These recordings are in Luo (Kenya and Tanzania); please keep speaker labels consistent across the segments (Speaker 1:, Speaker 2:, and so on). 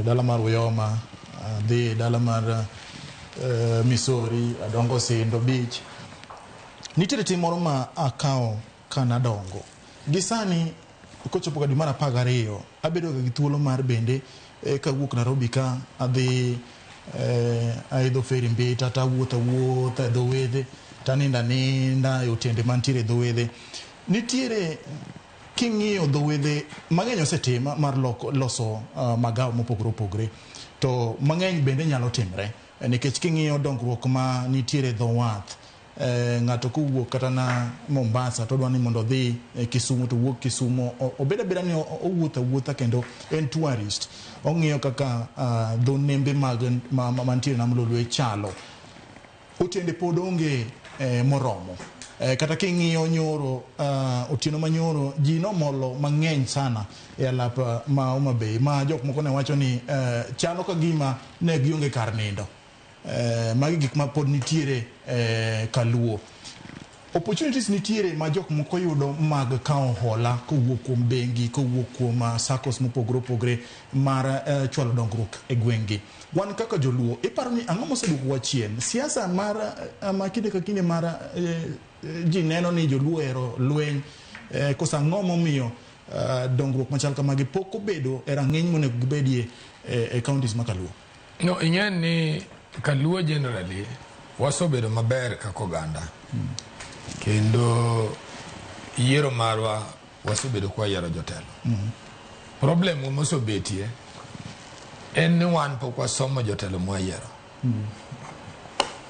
Speaker 1: dala mar Uyoma, dhi dala mar Missouri, adongo Sindo Beach. Nitiere tim moro ma akawo kanadongo. Gisani kochopo ka dwe mar 12 abedo gi thuolo mar bende kawuok Nairobi ka adhi aidho feri mbita tawuotho e dho wedhe taninda e otende mantiere e dho wedhe. Nitiere king'iyo dho wedhe mang'eny osetima mar loso magawa mopogore opogore, to mang'eny bende nyalo timre nikech king'iyo dongruok ma nitiere dho wath. Ng'ato kowuok kata na Mombasa to dwani mondo dhi Kisumu to wuok Kisumu obeda ni owuotha kendo en tourist, ong'iyo kaka dho nembe mantiere nam lolwe chalo. Otende pod onge moromo. Kata king'iyo nyoro otieno manyoro ji nomolo mang'eny sana e alap ma Homa Bay, ma jok moko ne wacho ni chalo ka gima ne gionge kar nindo. Magi gik ma pod nitiere kaluo. Opportunities nitiere ma jok moko yudo mag kawo hola kowuok kuom bengi, kowuok kuom SACCOs mopogore opogore mar chwalo dongruok e gweng'gi. Wan kaka joluo iparo ni ang'o moseduoko wa chien? Siasa mar kinde ka kinde mar ji neno ni joluo ero lweny, kosa ang'o momiyo dongruok machal kamagi pok obedo e rang'iny monego gibedie e counties ma kaluo?
Speaker 2: No, ing'en ni kaluo generally wasobedo maber kaka oganda. Kendo yiero marwa wasobedo kwa yiero jotelo. Problem mosobetie en ni wan pok wasomo jotelo mwa yiero.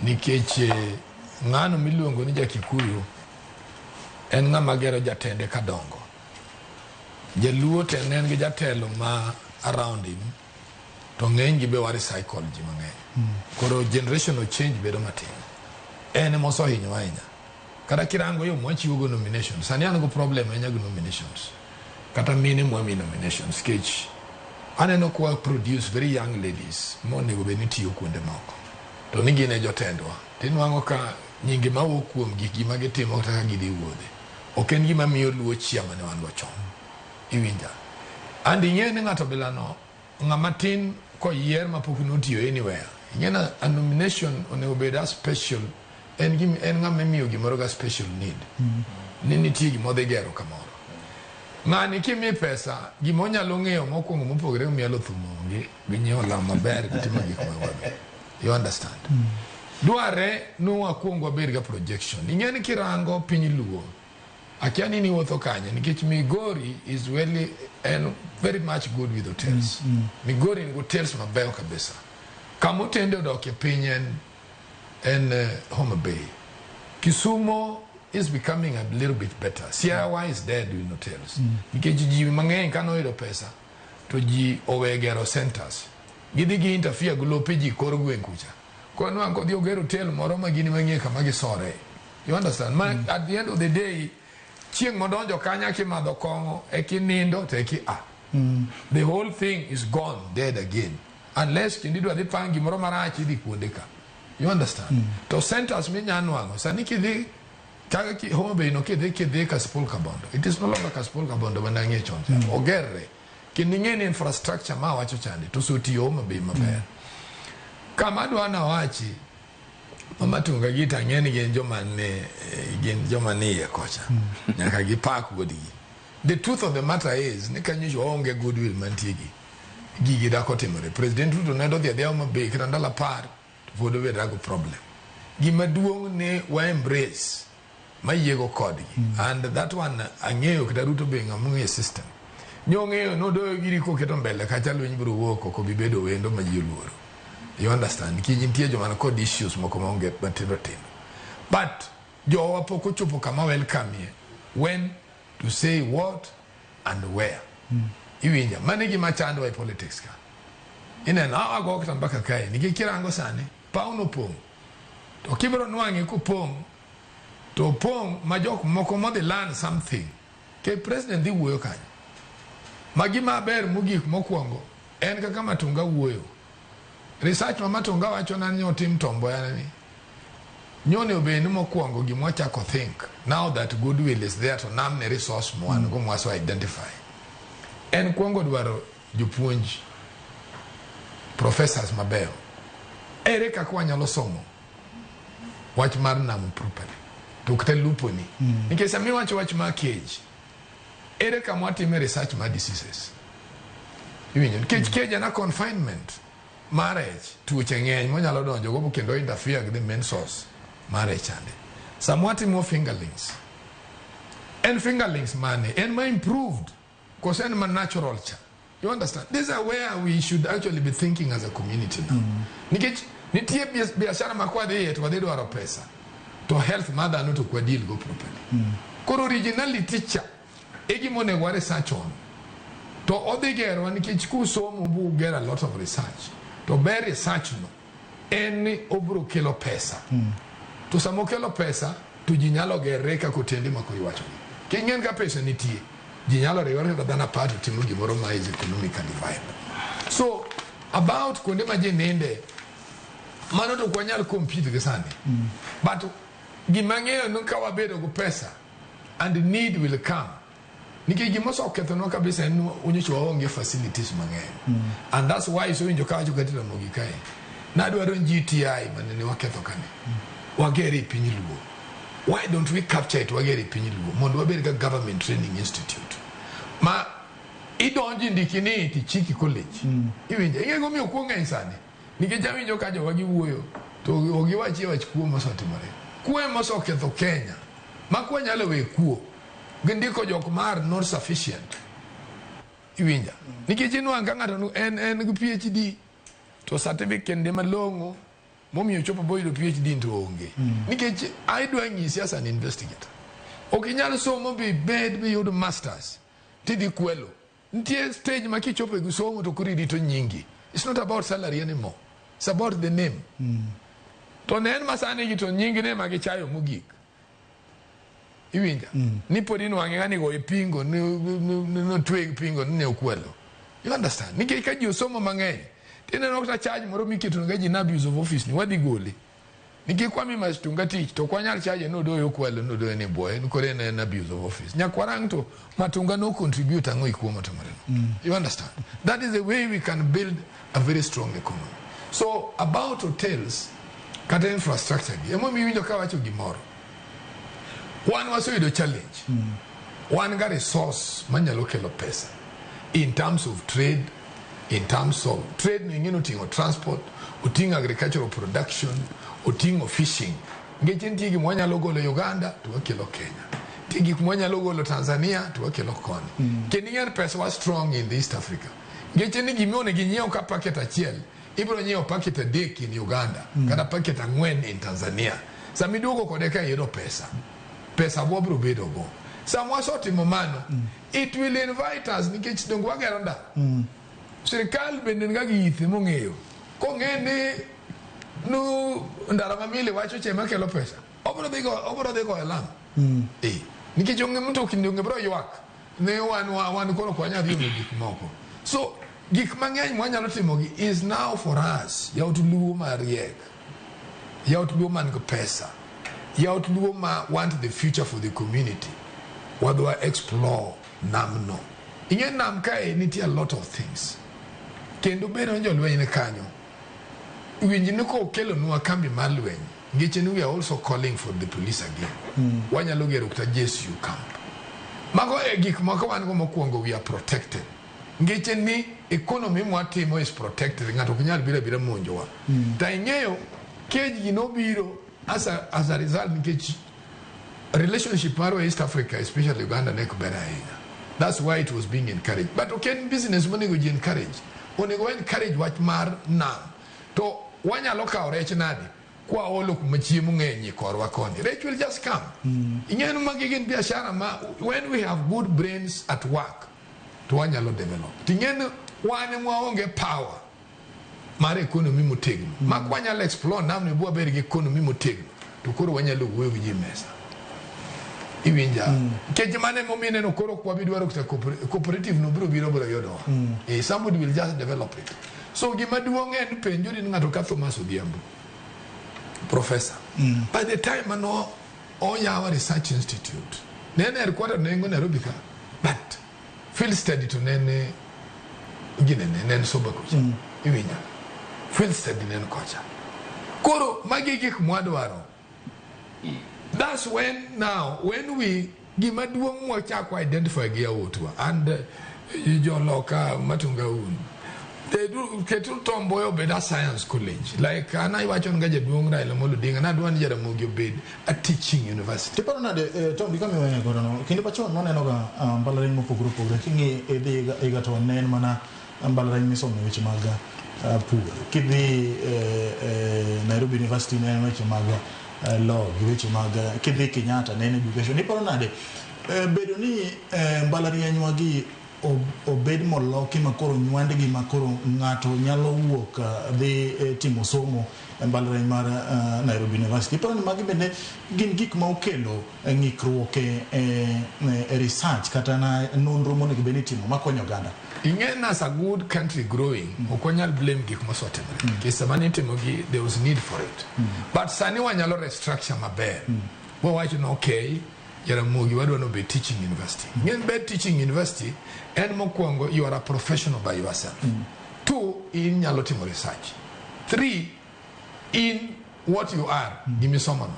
Speaker 2: Nikech ng'ano miluongo ni Jakikuyu en ng'ama gero jatende kadongo. Jaluo te en gi jatelo ma around him to ng'eny gi be wari psychology mang'eny. Koro generational change bedo matin. En moso hinyo ahinya. Kata kirango yo mwachiwo go nominations. Sani an go problem enya go nominations. Kata mine mwami nominations. Kech aneno kwa produce very young ladies monego be ni tiyo kuonde moko. To nigi ne jotendwa. Tinwango ka nyingi mawuok kuom gik gima gitimo kata gidhi wuodhe. Ok en gima miyo luo chiama ne wan go chon. Iwinja. Andi ing'e ng'ato bilano ng'ama tin ko yier mapok notiyo anywhere. Ing'ena a nomination onego bed a special en ng'ama miyo gimoro ga special need. Ni nitie gimodhi gero kamoro. Ng'ani kimi pesa gimonyalo ng'eyo mokwongo mopogore mielo thumo onge ginyiewo law maber gitimo gik maber. You understand? Dware no wakwongo bed ga projection. Ing'eni kirango piny luo akiani ni wuotho kanye nikech Migori is really and very much good with hotels. Migori in hotels mabeyo kabisa. Kama otende odoke piny en Homa Bay. Kisumu is becoming a little bit better. Siaya is there doing hotels. Nikech ji mang'eny kanoyudo pesa to ji oweye gero centers. Gidhi gi interfere gi lope ji kor gweng' kucha. Kono ango dhi ogero hotel moro ma gini mang'e kama gisore. You understand? At the end of the day chieng' modonjo kanya kimadho kong'o ekinindo to the whole thing is gone dead again unless kindidwa dhi pangi moro marach idhi kuonde ka. You understand? To centers minyanwango sani kidhi kaka Homa Bay no kidhi Kasipul Kabondo. It is no longer Kasipul Kabondo manang'e chon. Ogerre kining'eni infrastructure ma wacho chande to soti Homa Bay maber. Kama dwana wachi mama tunga gita ng'eni gen joma niye kocha. Nyaka gipak godigi. The truth of the matter is ni kanyisho onge goodwill mantigi. Gigi dako timore. President Ruto nedo dhia Homa Bay kirandala par to podo weda go problem. Gima duong' ne wa embrace mayego kodgi. And that one ang'eyo kita Ruto be ng'amunge system. Nyong'eyo nodoyo giri ko keto mbele kacha lwenyi biro wuok ko bibedo wendo ma ji oluoro. You understand? Kijintie jo man kod issues moko maonge matindo tindo. But jowa pok ochopo kama welcome ye. When to say what and where. Iwinja mane gima chando e politics ka. Inen ago kata mpaka kae nikikirango sane pauno pong. To kibro nwangi ku pong to pong majok moko mo dey learn something. Ke president di wuoyo kanyo. Magima ber mugik mokwongo en kaka Matunga wuoyo. Research ma Matunga wacho na nyo tim tombo yani. Nyone obeni mokwongo gimwa chako think. Now that goodwill is there to nam ne resource mo an go mwaso identify. En kwongo dwaro jopuonj professors mabeyo ere kaka wanyalo somo wach mar nam properly to kete lupo ni nikech sami wacho wach mar cage ere kama watime research mar diseases iwinjo nikech cage na confinement marriage tuoche ng'eny monyalo donjo go kendo interfere with the main source marriage ande samwati mo fingerlings and fingerlings money and my improved because and my natural cha you understand this is where we should actually be thinking as a community now nikech nitie biashara makwadhi yetu wadhidwaro pesa to health mother no to kwa deal go properly koro originality cha egimone wa research on to odhi gero nikech kusomo bu get a lot of research to bear research no en obro kelo pesa to samo kelo pesa to jinyalo gerre ka kotende makoriwacho kingen ka pesa nitie jinyalo riwore ka dana part timo gimoro ma is economically viable so about kuonde ma jinende mano to kwanyal compete gi sani but gimang'eyo no ka wabedo go pesa and the need will come nikech gimoso ketho no kabisa en unyicho onge facilities mang'eny and that's why so winjo ka wacho katira Ramogi kae nadwaro GTI manene waketho kane wageri piny luo why don't we capture it wageri piny luo mondo wabed ga government training institute ma idonji ndikini ti chiki college iwinjo ingego mi okuonga sani nikech awinjo ka jowa giwuoyo to ogiwachi wach kuo mosotimore kuo mosoketho Kenya ma kwa nyalo we kuo gindiko jok mar not sufficient iwinja nikech inwanga ng'ato en gi PhD to certificate de malongo momiyo chopo boydo PhD to onge nikech aidwa nyisi as an investigator okinyal somo bi bed bi yud masters tidi kwelo ntie stage ma kichopo gi somo to kuridi to nyingi it's not about salary anymore it's about the name to nen masane gi to nyingi ne magichayo mogik iwinja ni podi nwang'ani go ipingo no tweg pingo ne okwelo you understand nikech ka ji osomo mang'eny tene nokta charge moro mikito ngaji na abuse of office ni wadhi gole nikech kwa mimi mastunga tich to kwanyal charge no doyo kwelo no doyo ne boy no kore na abuse of office nyakwarang to matunga no contribute ango ikuomo tamare you understand that is the way we can build a very strong economy so about hotels kata infrastructure emo mi winjo ka wacho gimoro one was a challenge one got a resource manyalo kelo pesa in terms of trade in terms of trade or transport uting agricultural production uting fishing ngechin tigi mwanyalo golo Uganda tuwakelo Kenya tigi mwanyalo golo Tanzania tuwakelo koni Kenyan pesa was strong in East Africa ngechin gimione ginyeo ka packet achiel ibro nyeo packet adek in Uganda kada packet ang'wen in Tanzania samidugo kodeka yedo pesa bobro bedo go samwa soti momano it will invite us nikech dongo wagero nda serikal bende ngagi yithi mong'eyo kong'ene no ndara mamile wacho chema kelo pesa obro dhigo elam nikech onge mtu kindonge bro ywak ne wan kono kwanya dhi gik moko so gik mang'eny mwanyalo timogi is now for us yaut luo mariek yaut luo man go pesa yaut luo ma want the future for the community wadwa explore nam no inge nam kae nitie a lot of things kendo bero njo lweny ne kanyo winji ne ko kelo nwa kambi mar lweny ngeche we are also calling for the police again wanyalo gero kta JSU camp mago gik moko wan go mokwongo we are protected ngeche ni economy mwatimo is protected ngato kunyal bira monjowa ta ing'eyo keji no biro as a result ngeche relationship maro East Africa especially Uganda ne kubera higa that's why it was being encouraged but okay business money go encourage only go encourage what mar na to wanyalo kawo rech nadi kwa olo kumachiemo ng'enyi korwa koni rech will just come ing'eno magigin biashara ma when we have good brains at work to wanyalo develop ting'eno wane mwaonge power mar economy motegno ma kwanyalo explore namne bwa beri gi economy motegno to koro wanyalo wuoyo gi mesa iwinja keje mane momine no koro kwa bidwaro kuta cooperative no biro yodo somebody will just develop it so gima duong' en penjo ni ngato ka Thomas Odhiambo professor by the time ano our research institute nene headquarter nengo Nairobi ka but field study to nene ginene soba kucha iwinja field study nen kocha. Koro magi gik mwadwaro. That's when now when we gima duong' mwachako identify gi awotwa and joloka matunga un. They do ketul tomboyo beda science college. Like ana iwacho nga jaduong' Raila Amolo Odinga na dwan Ramogi obed a teaching university.
Speaker 1: Tiparo nade Tom dikami wene godo no. Kinde pachon noneno ga mbalariany mopogore opogore kingi idhi iga to nen mana mbalariany misomo weche mag pur. Kidhi Nairobi University nen weche mag law, weche mag kidhi Kenyatta nen education. Tiparo nade bedo ni mbalariany wagi obed moloki makoro nywandegi makoro ng'ato nyalo wuok dhi timo somo mbalariany mar Nairobi University. Pero ni magi bende gin gik ma okelo ng'ikruok e research kata na nonro monego bed ni timo makonyo oganda.
Speaker 2: Ingen as a good country growing, okonyal blame gik mosotimore. Kisamani timogi, there was need for it. But sani wanyalo restructure maber. Wawacho no okay. Ramogi wadwa no be teaching university. Ngen be teaching university and mokwongo you are a professional by yourself. 2 in nyalo timo research. 3 in what you are gimisomo.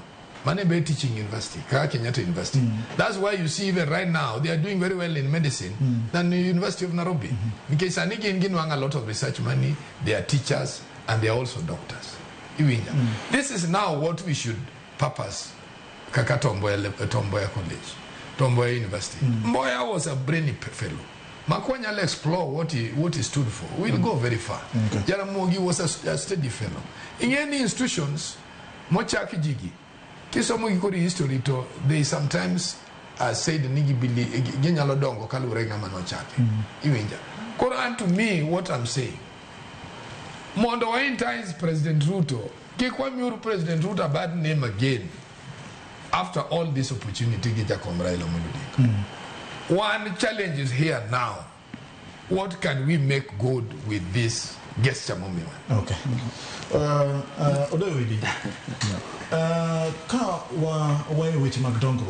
Speaker 2: Mane be teaching university ka Kenyatta University. That's why you see even right now they are doing very well in medicine than the University of Nairobi. Because anigi nginwanga a lot of research money, they are teachers and they are also doctors. This is now what we should purpose. Kaka Tomboya College, Tomboya University. Mboya was a brainy fellow. Makwanya will explore what he stood for. We'll go very far. Ramogi was a steady fellow. In any institutions, mochaki jigi. Kisomo gikori history to they sometimes say the nigi bili genyalo dongo kalurenga manochaki. Iwinja. Koran to me what I'm saying. Mondo entice President Ruto. Kikwa miuru President Ruto a bad name again. After all this opportunity, one challenge is here now. What can we make good with this gesture moment?
Speaker 1: Okay. Odewidi. Ka wa which McDonald